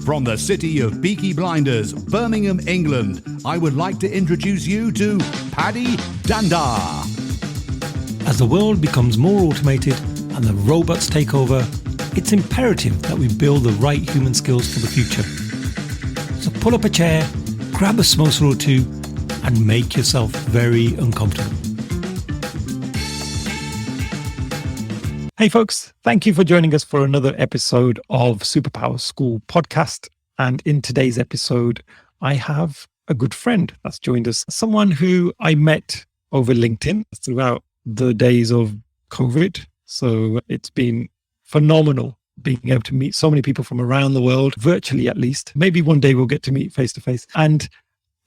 From the city of Peaky Blinders, Birmingham, England, I would like to introduce you to Paddy Danda. As the world becomes more automated and the robots take over, it's imperative that we build the right human skills for the future. So pull up a chair, grab a samosa or two, and make yourself very uncomfortable. Hey folks, thank you for joining us for another episode of Superpower School podcast. And in today's episode, I have a good friend that's joined us, someone who I met over LinkedIn throughout the days of COVID. So it's been phenomenal being able to meet so many people from around the world, virtually at least. Maybe one day we'll get to meet face to face. And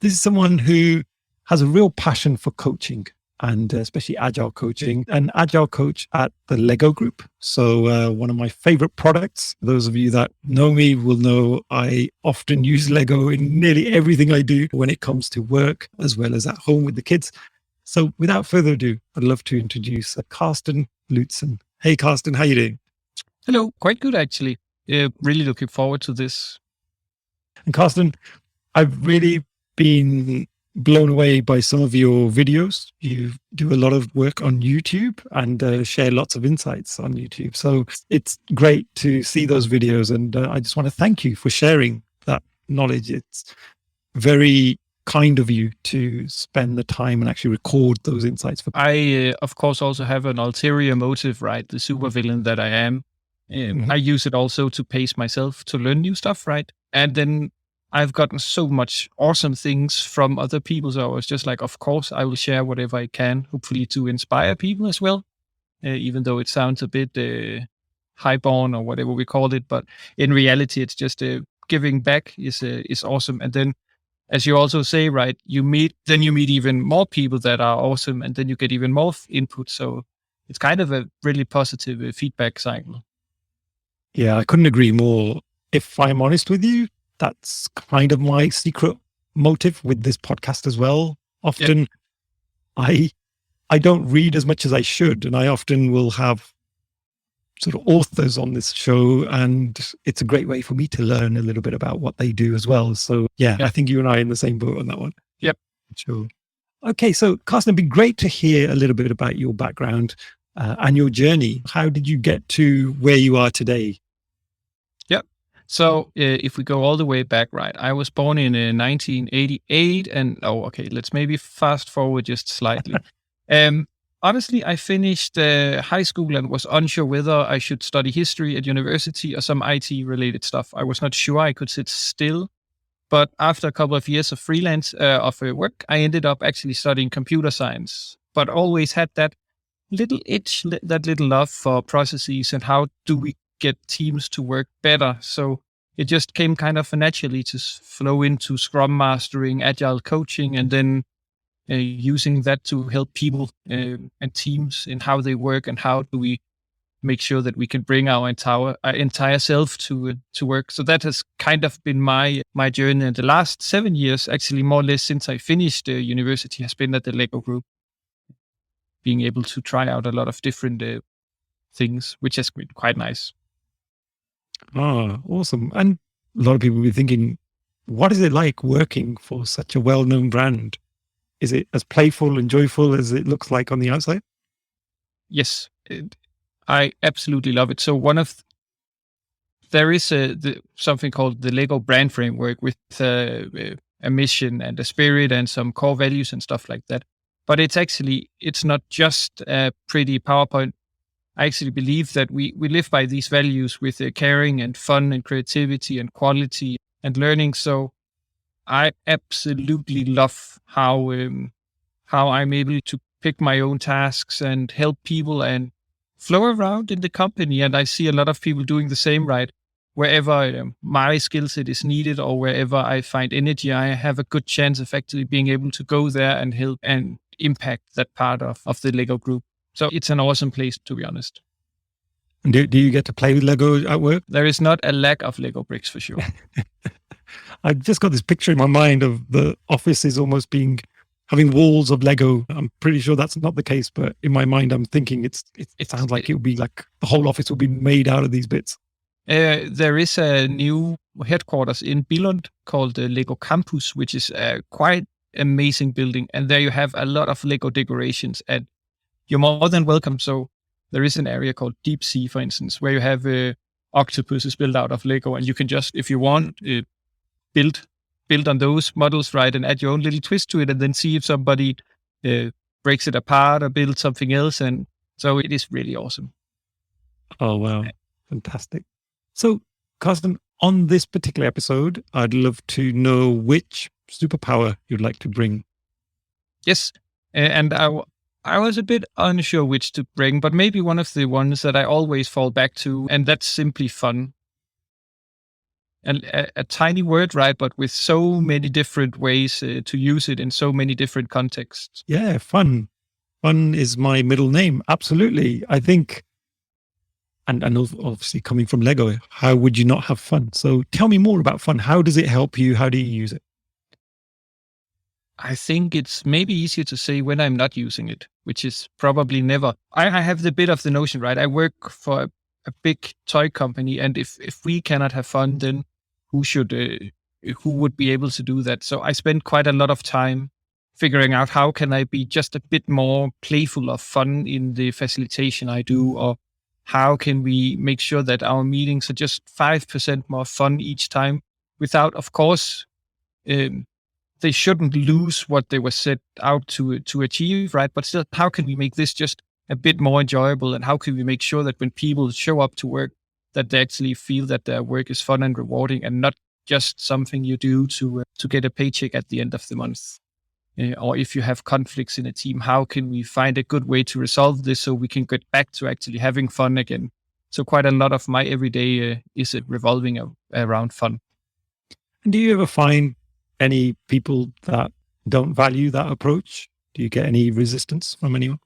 this is someone who has a real passion for coaching, and especially Agile coaching, an Agile coach at the Lego Group. So one of my favorite products. Those of you that know me will know I often use Lego in nearly everything I do when it comes to work as well as at home with the kids. So without further ado, I'd love to introduce Carsten Lutzen. Hey, Carsten, how you doing? Hello, quite good actually. Really looking forward to this. And Carsten, I've really been blown away by some of your videos. You do a lot of work on YouTube and share lots of insights on YouTube. So it's great to see those videos. And I just want to thank you for sharing that knowledge. It's very kind of you to spend the time and actually record those insights. I, of course, also have an ulterior motive, right? The supervillain that I am. I use it also to pace myself to learn new stuff, right? And then I've gotten so much awesome things from other people. So I was just like, of course, I will share whatever I can, hopefully to inspire people as well, even though it sounds a bit highborn or whatever we call it. But in reality, it's just giving back is awesome. And then, as you also say, right, you meet even more people that are awesome, and then you get even more input. So it's kind of a really positive feedback cycle. Yeah, I couldn't agree more. If I'm honest with you, that's kind of my secret motive with this podcast as well. Often I don't read as much as I should, and I often will have sort of authors on this show, and it's a great way for me to learn a little bit about what they do as well. So yeah, I think you and I are in the same boat on that one. Yep. Sure. Okay, so Carsten, it'd be great to hear a little bit about your background and your journey. How did you get to where you are today? So if we go all the way back, right, I was born in 1988 and, let's maybe fast forward just slightly. Honestly, I finished high school and was unsure whether I should study history at university or some IT related stuff. I was not sure I could sit still, but after a couple of years of freelance work, I ended up actually studying computer science, but always had that little itch, that little love for processes and how do we get teams to work better. So it just came kind of naturally to flow into Scrum mastering, Agile coaching, and then using that to help people and teams in how they work and how do we make sure that we can bring our entire self to work. So that has kind of been my journey. And the last 7 years, actually more or less since I finished university, has been at the Lego Group, being able to try out a lot of different things, which has been quite nice. Oh, awesome. And a lot of people will be thinking, what is it like working for such a well-known brand? Is it as playful and joyful as it looks like on the outside? Yes, I absolutely love it. So there is something called the Lego brand framework with a mission and a spirit and some core values and stuff like that. But it's not just a pretty PowerPoint. I actually believe that we live by these values with caring and fun and creativity and quality and learning. So I absolutely love how I'm able to pick my own tasks and help people and flow around in the company. And I see a lot of people doing the same, right? Wherever my skill set is needed or wherever I find energy, I have a good chance of actually being able to go there and help and impact that part of the Lego Group. So it's an awesome place, to be honest. And do you get to play with Lego at work? There is not a lack of Lego bricks for sure. I've just got this picture in my mind of the offices almost having walls of Lego. I'm pretty sure that's not the case, but in my mind, I'm thinking it sounds like it would be like the whole office would be made out of these bits. There is a new headquarters in Billund called the Lego Campus, which is a quite amazing building. And there you have a lot of Lego decorations, and you're more than welcome. So there is an area called Deep Sea, for instance, where you have octopuses built out of Lego, and you can just, if you want, build on those models, right, and add your own little twist to it, and then see if somebody breaks it apart or builds something else. And so it is really awesome. Oh, wow. Fantastic. So, Carsten, on this particular episode, I'd love to know which superpower you'd like to bring. Yes. And I was a bit unsure which to bring, but maybe one of the ones that I always fall back to, and that's simply fun. And a tiny word, right? But with so many different ways to use it in so many different contexts. Yeah, fun. Fun is my middle name. Absolutely. I think, and obviously coming from Lego, how would you not have fun? So tell me more about fun. How does it help you? How do you use it? I think it's maybe easier to say when I'm not using it, which is probably never. I have the bit of the notion, right? I work for a big toy company, and if we cannot have fun, then who would be able to do that? So I spend quite a lot of time figuring out how can I be just a bit more playful or fun in the facilitation I do, or how can we make sure that our meetings are just 5% more fun each time without, of course, they shouldn't lose what they were set out to achieve, right? But still, how can we make this just a bit more enjoyable? And how can we make sure that when people show up to work, that they actually feel that their work is fun and rewarding and not just something you do to get a paycheck at the end of the month? Or if you have conflicts in a team, how can we find a good way to resolve this so we can get back to actually having fun again? So quite a lot of my everyday is revolving around fun. And do you ever find any people that don't value that approach? Do you get any resistance from anyone?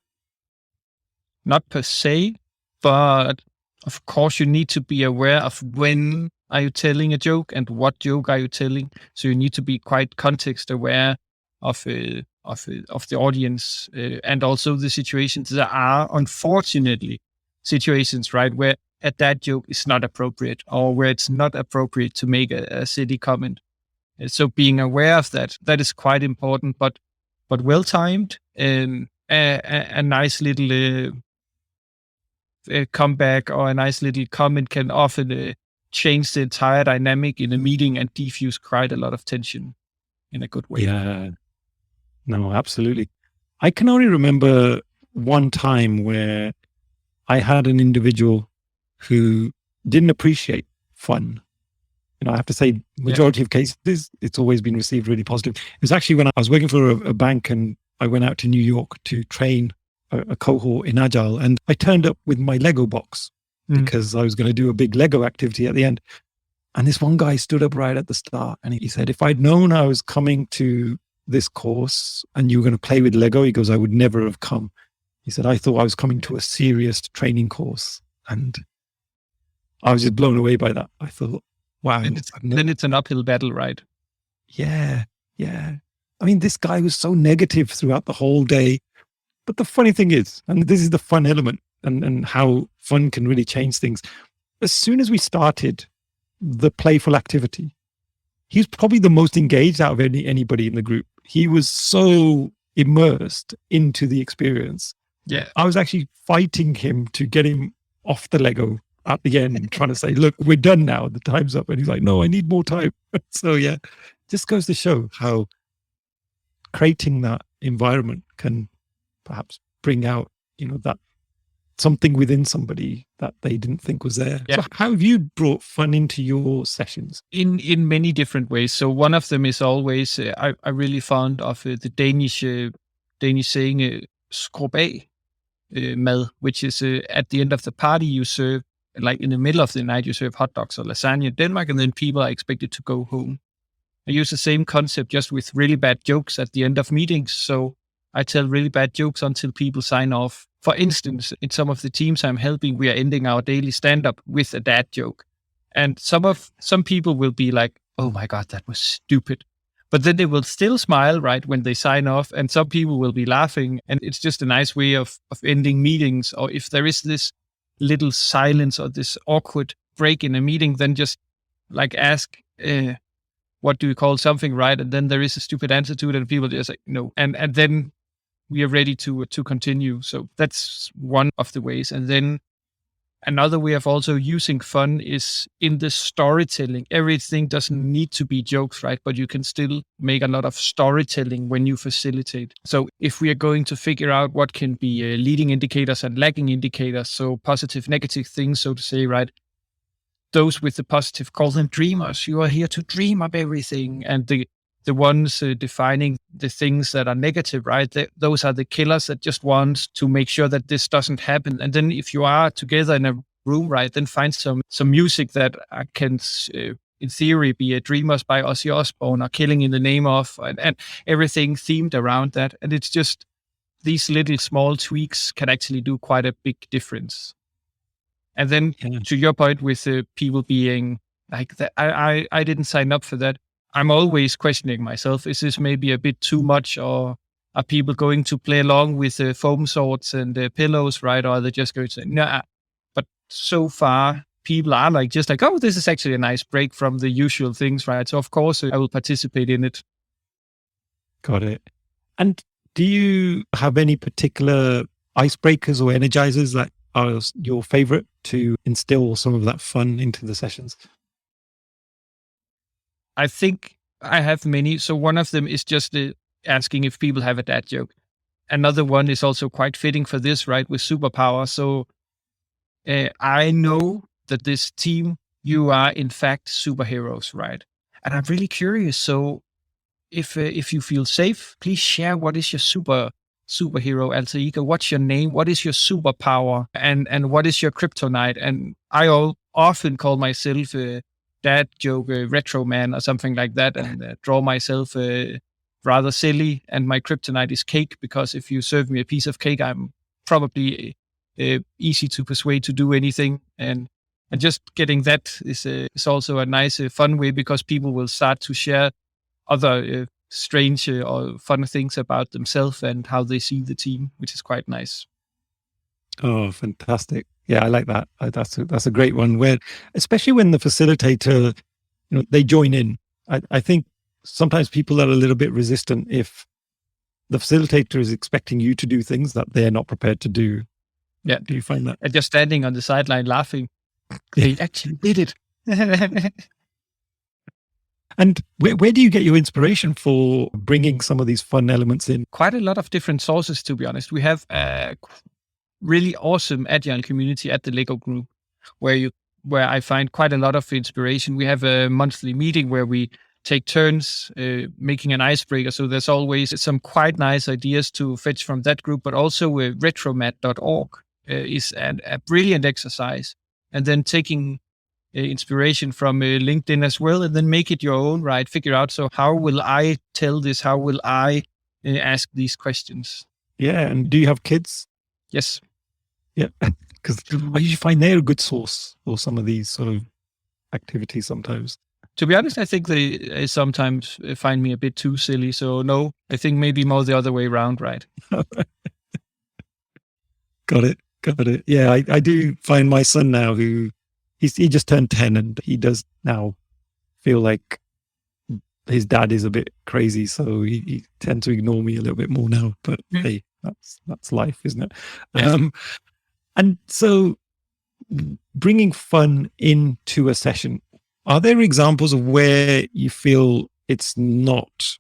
Not per se, but of course you need to be aware of when are you telling a joke and what joke are you telling. So you need to be quite context aware of the audience and also the situations. There are unfortunately situations, right, where a dad joke is not appropriate or where it's not appropriate to make a silly comment. So being aware of that is quite important, but well-timed. A nice little comeback or a nice little comment can often change the entire dynamic in a meeting and defuse quite a lot of tension in a good way. Yeah, no, absolutely. I can only remember one time where I had an individual who didn't appreciate fun. I have to say, majority of cases, it's always been received really positive. It was actually when I was working for a bank and I went out to New York to train a cohort in Agile, and I turned up with my Lego box because I was going to do a big Lego activity at the end. And this one guy stood up right at the start and he said, if I'd known I was coming to this course and you were going to play with Lego, he goes, I would never have come. He said, I thought I was coming to a serious training course. And I was just blown away by that. I thought, wow. Then it's an uphill battle, right? Yeah. I mean, this guy was so negative throughout the whole day. But the funny thing is, and this is the fun element and how fun can really change things. As soon as we started the playful activity, he's probably the most engaged out of anybody in the group. He was so immersed into the experience. Yeah. I was actually fighting him to get him off the Lego at the end and trying to say, look, we're done now. The time's up. And he's like, no, I need more time. So yeah, just goes to show how creating that environment can perhaps bring out, that something within somebody that they didn't think was there. Yeah. So how have you brought fun into your sessions? In many different ways. So one of them is always, I really fond of the Danish saying, skrub af mad, which is at the end of the party you serve, like in the middle of the night, you serve hot dogs or lasagna in Denmark, and then people are expected to go home. I use the same concept just with really bad jokes at the end of meetings. So I tell really bad jokes until people sign off. For instance, in some of the teams I'm helping, we are ending our daily stand-up with a dad joke. And some people will be like, oh my God, that was stupid. But then they will still smile, right, when they sign off. And some people will be laughing. And it's just a nice way of ending meetings. Or if there is this little silence or this awkward break in a meeting, then just like ask, what do you call something, right? And then there is a stupid answer to it, and people just like, no. And then we are ready to continue. So that's one of the ways. And then another way of also using fun is in the storytelling. Everything doesn't need to be jokes, right? But you can still make a lot of storytelling when you facilitate. So if we are going to figure out what can be leading indicators and lagging indicators, so positive, negative things, so to say, right? Those with the positive, call them dreamers. You are here to dream of everything. And the ones defining the things that are negative, right? Those are the killers that just want to make sure that this doesn't happen. And then if you are together in a room, right, then find some music that can, in theory, be a Dreamers by Ozzy Osbourne or Killing in the Name of, and everything themed around that. And it's just these little small tweaks can actually do quite a big difference. And then to your point with people being like that, I didn't sign up for that. I'm always questioning myself. Is this maybe a bit too much, or are people going to play along with foam swords and pillows, right? Or are they just going to say, nah. But so far, people are like, just like, oh, this is actually a nice break from the usual things, right? So of course I will participate in it. Got it. And do you have any particular icebreakers or energizers that are your favorite to instill some of that fun into the sessions? I think I have many. So one of them is just asking if people have a dad joke. Another one is also quite fitting for this, right, with Superpower. So I know that this team, you are in fact superheroes, right? And I'm really curious. So if you feel safe, please share what is your superhero alter ego. What's your name? What is your superpower? And what is your kryptonite? And I often call myself a dad joke retro man or something like that, and draw myself rather silly. And my kryptonite is cake, because if you serve me a piece of cake, I'm probably easy to persuade to do anything. And just getting that is also a nice fun way, because people will start to share other strange or fun things about themselves and how they see the team, which is quite nice. Oh, fantastic. Yeah, I like that. That's a great one, where, especially when the facilitator, they join in. I think sometimes people are a little bit resistant if the facilitator is expecting you to do things that they're not prepared to do. Yeah. Do you find that? And just standing on the sideline laughing. They actually did it. And where do you get your inspiration for bringing some of these fun elements in? Quite a lot of different sources, to be honest. We have a really awesome Agile community at the Lego group, where I find quite a lot of inspiration. We have a monthly meeting where we take turns making an icebreaker. So there's always some quite nice ideas to fetch from that group, but also retromat.org is a brilliant exercise. And then taking inspiration from LinkedIn as well, and then make it your own, right? Figure out, so how will I tell this? How will I ask these questions? Yeah. And do you have kids? Yes. Yeah. Because I usually find they're a good source for some of these sort of activities sometimes. To be honest, I think they sometimes find me a bit too silly. So no, I think maybe more the other way around, right? Got it. Yeah, I do find my son now, who he just turned 10, and he does now feel like his dad is a bit crazy. So he tends to ignore me a little bit more now. But hey, that's life, isn't it? Yeah. And so bringing fun into a session, are there examples of where you feel it's not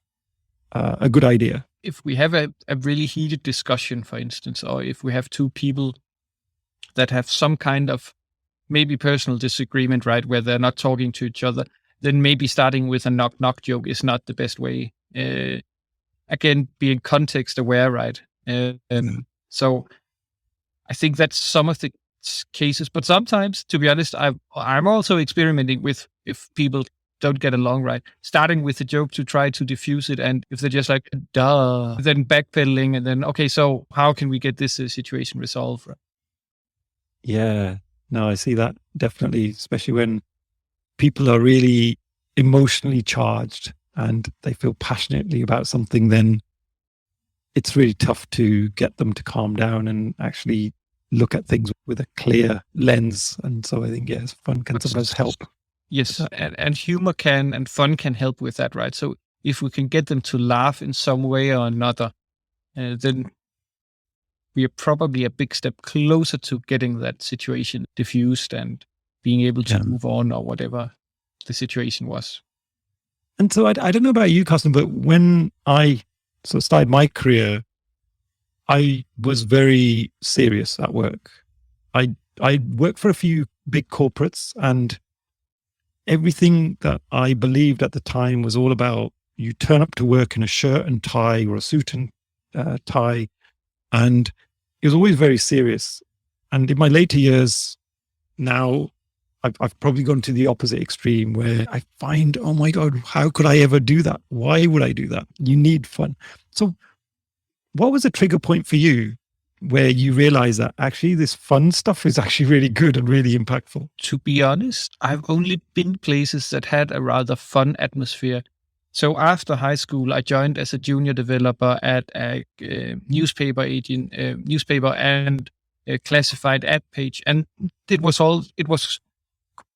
a good idea? If we have a really heated discussion, for instance, or if we have two people that have some kind of maybe personal disagreement, right, where they're not talking to each other, then maybe starting with a knock-knock joke is not the best way. Again, being context aware, right? So I think that's some of the cases. But sometimes, to be honest, I'm also experimenting with, if people don't get along, right, starting with a joke to try to diffuse it. And if they're just like, duh, then backpedaling, and then, okay, so how can we get this situation resolved? Yeah, no, I see that definitely, especially when people are really emotionally charged and they feel passionately about something, then it's really tough to get them to calm down and actually look at things with a clear lens. And so I think, yes, fun can sometimes help. Yes, and humor can and fun can help with that, right? So if we can get them to laugh in some way or another, then we are probably a big step closer to getting that situation diffused and being able to move on or whatever the situation was. And so I don't know about you, Carsten, but when I sort of started my career, I was very serious at work. I worked for a few big corporates, and everything that I believed at the time was all about you turn up to work in a shirt and tie or a suit and tie. And it was always very serious. And in my later years now, I've probably gone to the opposite extreme where I find, oh my God, how could I ever do that? Why would I do that? You need fun. So what was a trigger point for you where you realize that actually this fun stuff is actually really good and really impactful? To be honest, I've only been places that had a rather fun atmosphere. So after high school, I joined as a junior developer at a newspaper and a classified ad page. And it was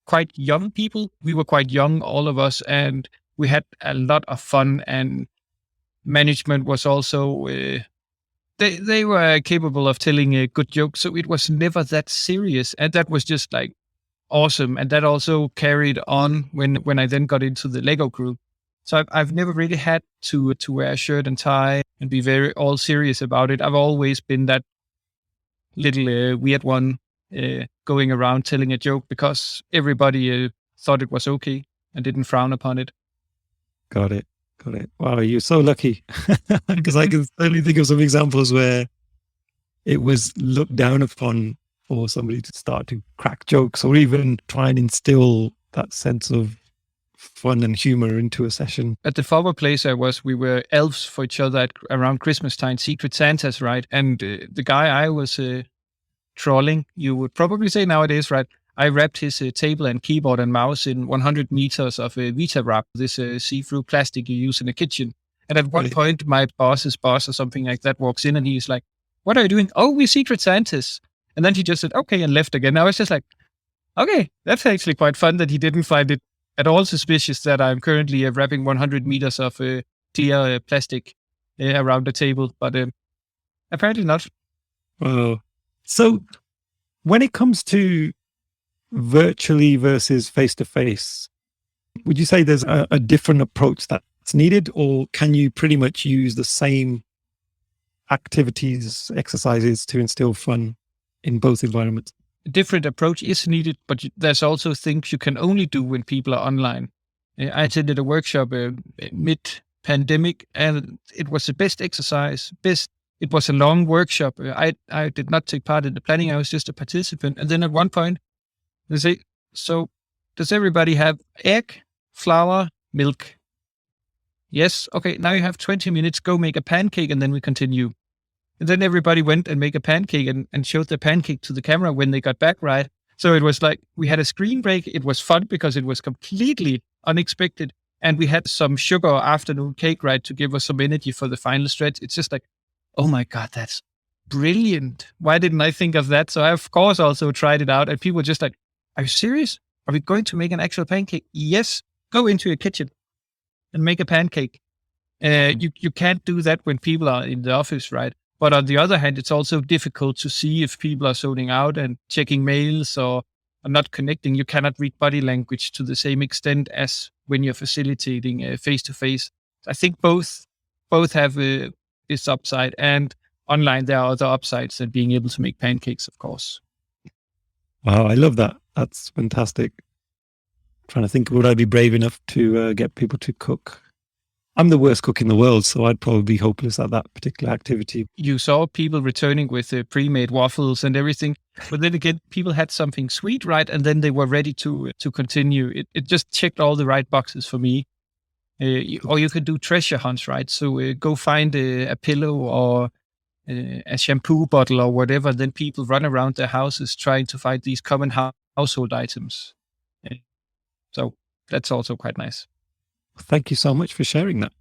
quite young people. We were quite young, all of us, and we had a lot of fun, and management was also, they were capable of telling a good joke. So it was never that serious. And that was just like awesome. And that also carried on when I then got into the Lego group. So I've never really had to wear a shirt and tie and be very all serious about it. I've always been that little weird one going around telling a joke because everybody thought it was okay and didn't frown upon it. Got it. Wow, you're so lucky. Because I can certainly think of some examples where it was looked down upon for somebody to start to crack jokes or even try and instill that sense of fun and humor into a session. At the former place I was, we were elves for each other around Christmas time, Secret Santas, right? And the guy I was trolling, you would probably say nowadays, right? I wrapped his table and keyboard and mouse in 100 meters of Vita wrap, this see-through plastic you use in the kitchen. And at one point, my boss's boss or something like that walks in and he's like, "What are you doing?" "Oh, we're Secret Santas." And then he just said, "Okay," and left again. I was just like, okay, that's actually quite fun that he didn't find it at all suspicious that I'm currently wrapping 100 meters of clear plastic around the table. But apparently not. Wow. So when it comes to virtually versus face-to-face, would you say there's a different approach that's needed, or can you pretty much use the same activities, exercises to instill fun in both environments? A different approach is needed, but there's also things you can only do when people are online. I attended a workshop mid-pandemic, and it was the best exercise. It was a long workshop. I did not take part in the planning. I was just a participant. And then at one point, they say, "So does everybody have egg, flour, milk?" "Yes." "Okay, now you have 20 minutes. Go make a pancake and then we continue." And then everybody went and make a pancake and showed the pancake to the camera when they got back, right? So it was like we had a screen break. It was fun because it was completely unexpected. And we had some sugar afternoon cake, right, to give us some energy for the final stretch. It's just like, oh my God, that's brilliant. Why didn't I think of that? So I, of course, also tried it out. And people were just like, "Are you serious? Are we going to make an actual pancake?" "Yes, go into your kitchen and make a pancake." You can't do that when people are in the office, right? But on the other hand, it's also difficult to see if people are zoning out and checking mails or are not connecting. You cannot read body language to the same extent as when you're facilitating face-to-face. I think both have this upside, and online there are other upsides than being able to make pancakes, of course. Wow, I love that. That's fantastic. Trying to think, would I be brave enough to get people to cook? I'm the worst cook in the world, so I'd probably be hopeless at that particular activity. You saw people returning with pre-made waffles and everything, but then again, people had something sweet, right? And then they were ready to continue. It just checked all the right boxes for me. Or you could do treasure hunts, right? So go find a pillow or a shampoo bottle or whatever. Then people run around their houses trying to find these common household items. So that's also quite nice. Thank you so much for sharing that,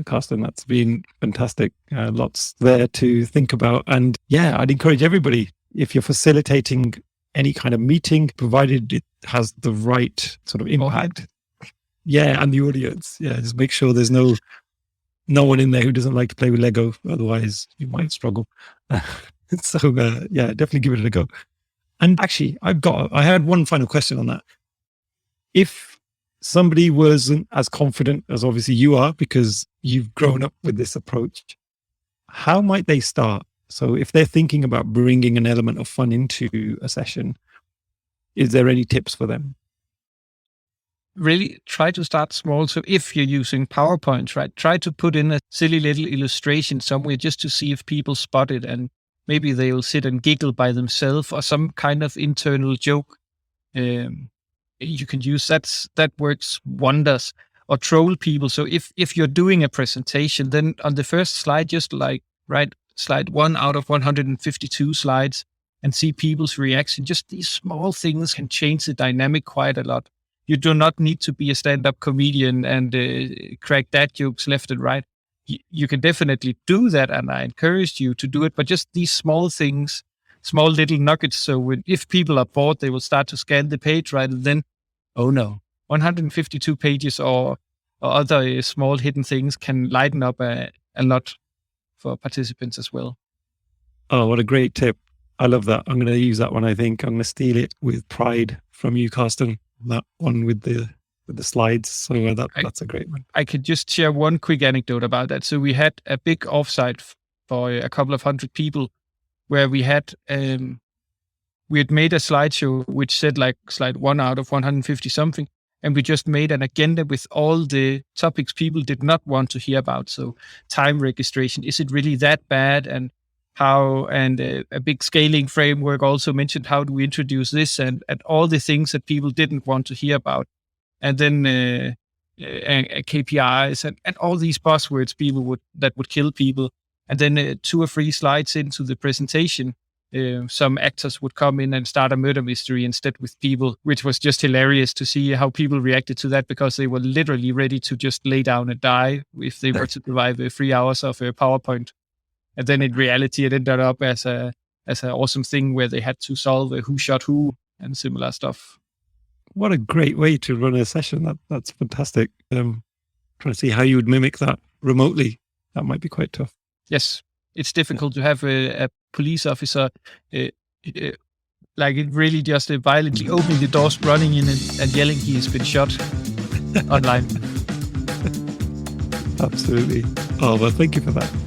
Carsten. That's been fantastic. Lots there to think about. And yeah, I'd encourage everybody, if you're facilitating any kind of meeting, provided it has the right sort of impact. Yeah, and the audience. Yeah, just make sure there's no one in there who doesn't like to play with Lego. Otherwise, you might struggle. So yeah, definitely give it a go. And actually, I had one final question on that. If somebody wasn't as confident as obviously you are, because you've grown up with this approach, how might they start? So if they're thinking about bringing an element of fun into a session, is there any tips for them? Really try to start small. So if you're using PowerPoint, right, try to put in a silly little illustration somewhere just to see if people spot it, and maybe they will sit and giggle by themselves, or some kind of internal joke. You can use that works wonders. Or troll people. So if you're doing a presentation, then on the first slide, just like write slide 1 out of 152 slides and see people's reaction. Just these small things can change the dynamic quite a lot. You do not need to be a stand-up comedian and crack dad jokes left and right. You can definitely do that, and I encourage you to do it, but just these small things, small little nuggets. So if people are bored, they will start to scan the page, right? And then, oh no, 152 pages or other small hidden things can lighten up a lot for participants as well. Oh, what a great tip. I love that. I'm going to use that one. I think I'm going to steal it with pride from you, Carsten. That one with the slides. So that's a great one. I could just share one quick anecdote about that. So we had a big offsite for a couple of hundred people where we had made a slideshow which said like slide 1 out of 150 something. And we just made an agenda with all the topics people did not want to hear about. So time registration, is it really that bad? And how, and a big scaling framework also mentioned, how do we introduce this, and all the things that people didn't want to hear about. And then KPIs and all these buzzwords that would kill people. And then 2 or 3 slides into the presentation, some actors would come in and start a murder mystery instead with people, which was just hilarious to see how people reacted to that, because they were literally ready to just lay down and die if they were to survive 3 hours of a PowerPoint. And then in reality, it ended up as an awesome thing where they had to solve who shot who and similar stuff. What a great way to run a session. That's fantastic. Trying to see how you would mimic that remotely. That might be quite tough. Yes. It's difficult to have a police officer like it really just violently opening the doors, running in and yelling he has been shot online. Absolutely. Oh, well, thank you for that.